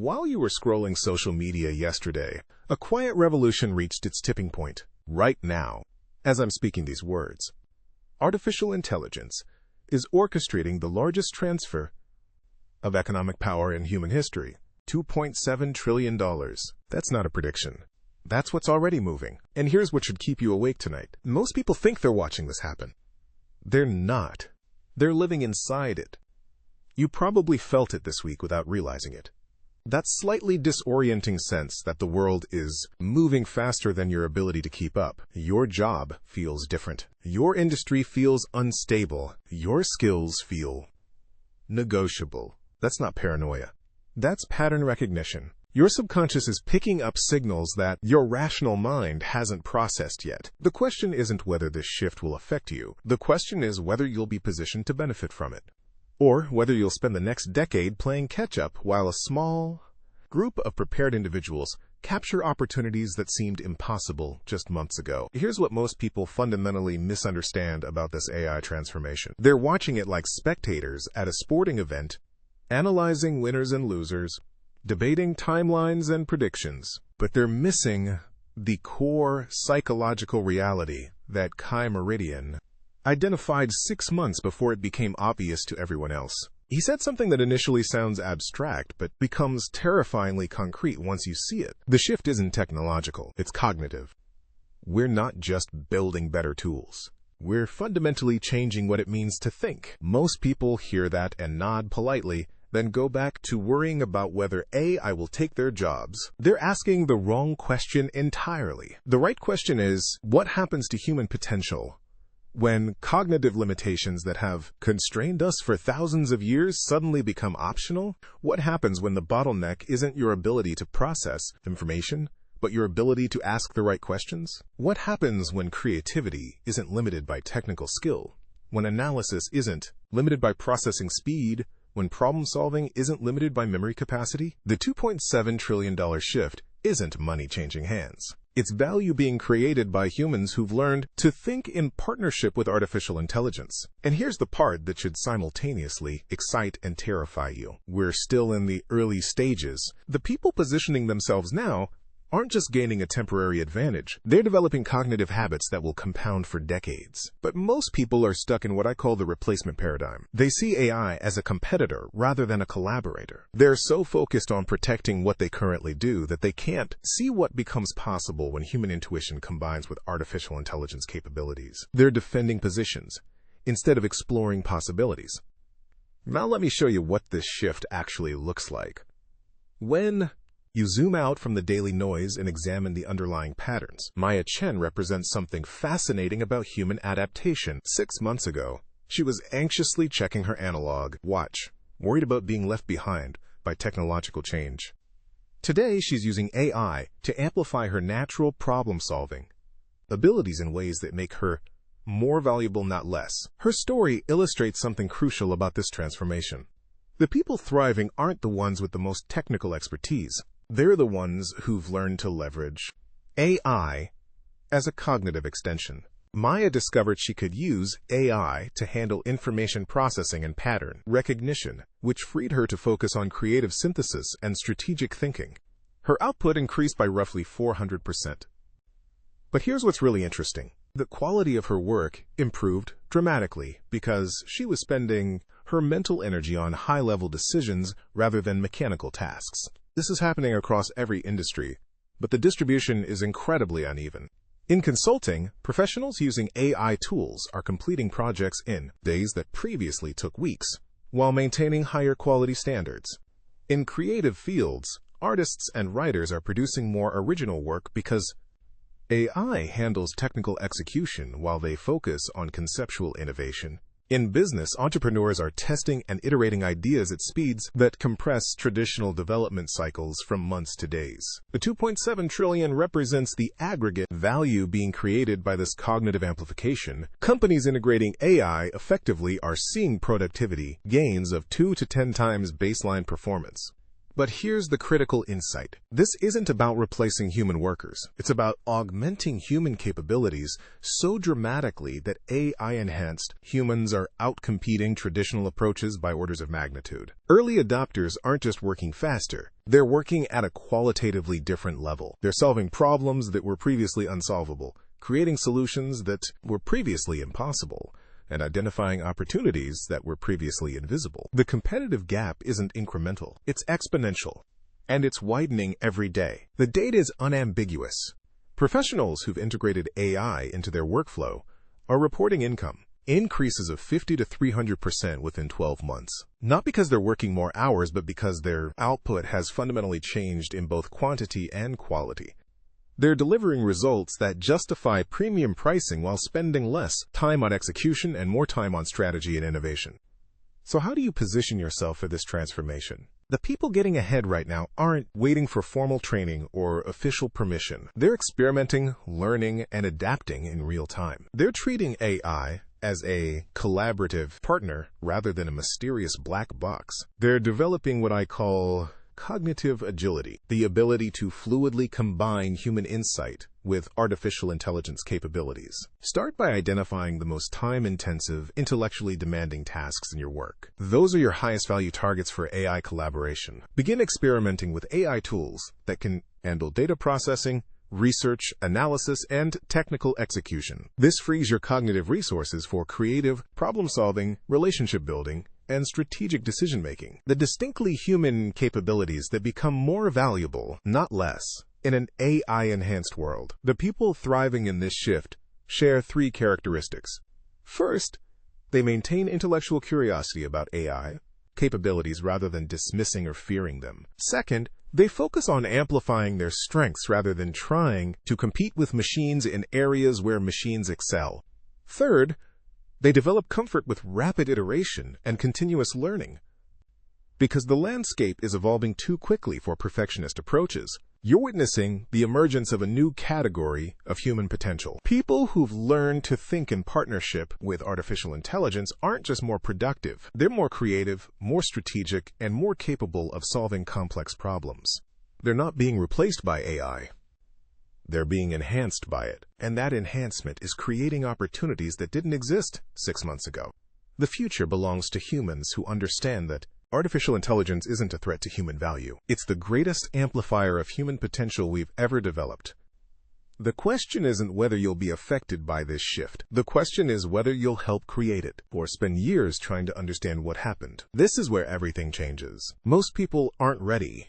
While you were scrolling social media yesterday, a quiet revolution reached its tipping point. Right now, as I'm speaking these words, artificial intelligence is orchestrating the largest transfer of economic power in human history. $2.7 trillion. That's not a prediction. That's what's already moving. And here's what should keep you awake tonight. Most people think they're watching this happen. They're not. They're living inside it. You probably felt it this week without realizing it. That slightly disorienting sense that the world is moving faster than your ability to keep up. Your job feels different. Your industry feels unstable. Your skills feel negotiable. That's not paranoia. That's pattern recognition. Your subconscious is picking up signals that your rational mind hasn't processed yet. The question isn't whether this shift will affect you. The question is whether you'll be positioned to benefit from it, or whether you'll spend the next decade playing catch-up while a small group of prepared individuals capture opportunities that seemed impossible just months ago. Here's what most people fundamentally misunderstand about this AI transformation. They're watching it like spectators at a sporting event, analyzing winners and losers, debating timelines and predictions, but they're missing the core psychological reality that Kai Meridian identified 6 months before it became obvious to everyone else. He said something that initially sounds abstract, but becomes terrifyingly concrete once you see it. The shift isn't technological, it's cognitive. We're not just building better tools. We're fundamentally changing what it means to think. Most people hear that and nod politely, then go back to worrying about whether AI will take their jobs. They're asking the wrong question entirely. The right question is, what happens to human potential when cognitive limitations that have constrained us for thousands of years suddenly become optional? What happens when the bottleneck isn't your ability to process information, but your ability to ask the right questions? What happens when creativity isn't limited by technical skill, when analysis isn't limited by processing speed, when problem-solving isn't limited by memory capacity? The $2.7 trillion shift isn't money changing hands. It's value being created by humans who've learned to think in partnership with artificial intelligence. And here's the part that should simultaneously excite and terrify you. We're still in the early stages. The people positioning themselves now aren't just gaining a temporary advantage. They're developing cognitive habits that will compound for decades. But most people are stuck in what I call the replacement paradigm. They see AI as a competitor rather than a collaborator. They're so focused on protecting what they currently do that they can't see what becomes possible when human intuition combines with artificial intelligence capabilities. They're defending positions instead of exploring possibilities. Now let me show you what this shift actually looks like. When you zoom out from the daily noise and examine the underlying patterns, Maya Chen represents something fascinating about human adaptation. 6 months ago, she was anxiously checking her analog watch, worried about being left behind by technological change. Today, she's using AI to amplify her natural problem-solving abilities in ways that make her more valuable, not less. Her story illustrates something crucial about this transformation. The people thriving aren't the ones with the most technical expertise. They're the ones who've learned to leverage AI as a cognitive extension. Maya discovered she could use AI to handle information processing and pattern recognition, which freed her to focus on creative synthesis and strategic thinking. Her output increased by roughly 400%. But here's what's really interesting. The quality of her work improved dramatically because she was spending her mental energy on high-level decisions rather than mechanical tasks. This is happening across every industry, but the distribution is incredibly uneven. In consulting, professionals using AI tools are completing projects in days that previously took weeks, while maintaining higher quality standards. In creative fields, artists and writers are producing more original work because AI handles technical execution while they focus on conceptual innovation. In business, entrepreneurs are testing and iterating ideas at speeds that compress traditional development cycles from months to days. The $2.7 trillion represents the aggregate value being created by this cognitive amplification. Companies integrating AI effectively are seeing productivity gains of 2 to 10 times baseline performance. But here's the critical insight. This isn't about replacing human workers. It's about augmenting human capabilities so dramatically that AI-enhanced humans are outcompeting traditional approaches by orders of magnitude. Early adopters aren't just working faster. They're working at a qualitatively different level. They're solving problems that were previously unsolvable, creating solutions that were previously impossible, and identifying opportunities that were previously invisible. The competitive gap isn't incremental, it's exponential, and it's widening every day. The data is unambiguous. Professionals who've integrated AI into their workflow are reporting increases of 50 to 300% within 12 months. Not because they're working more hours, but because their output has fundamentally changed in both quantity and quality. They're delivering results that justify premium pricing while spending less time on execution and more time on strategy and innovation. So how do you position yourself for this transformation? The people getting ahead right now aren't waiting for formal training or official permission. They're experimenting, learning, and adapting in real time. They're treating AI as a collaborative partner rather than a mysterious black box. They're developing what I call cognitive agility, the ability to fluidly combine human insight with artificial intelligence capabilities. Start by identifying the most time-intensive, intellectually demanding tasks in your work. Those are your highest value targets for AI collaboration. Begin experimenting with AI tools that can handle data processing, research, analysis, and technical execution. This frees your cognitive resources for creative, problem-solving, relationship building, and strategic decision-making. The distinctly human capabilities that become more valuable, not less, in an AI-enhanced world. The people thriving in this shift share three characteristics. First, they maintain intellectual curiosity about AI capabilities rather than dismissing or fearing them. Second, they focus on amplifying their strengths rather than trying to compete with machines in areas where machines excel. Third, they develop comfort with rapid iteration and continuous learning. Because the landscape is evolving too quickly for perfectionist approaches, you're witnessing the emergence of a new category of human potential. People who've learned to think in partnership with artificial intelligence aren't just more productive. They're more creative, more strategic, and more capable of solving complex problems. They're not being replaced by AI. They're being enhanced by it, and that enhancement is creating opportunities that didn't exist 6 months ago. The future belongs to humans who understand that artificial intelligence isn't a threat to human value. It's the greatest amplifier of human potential we've ever developed. The question isn't whether you'll be affected by this shift. The question is whether you'll help create it, or spend years trying to understand what happened. This is where everything changes. Most people aren't ready.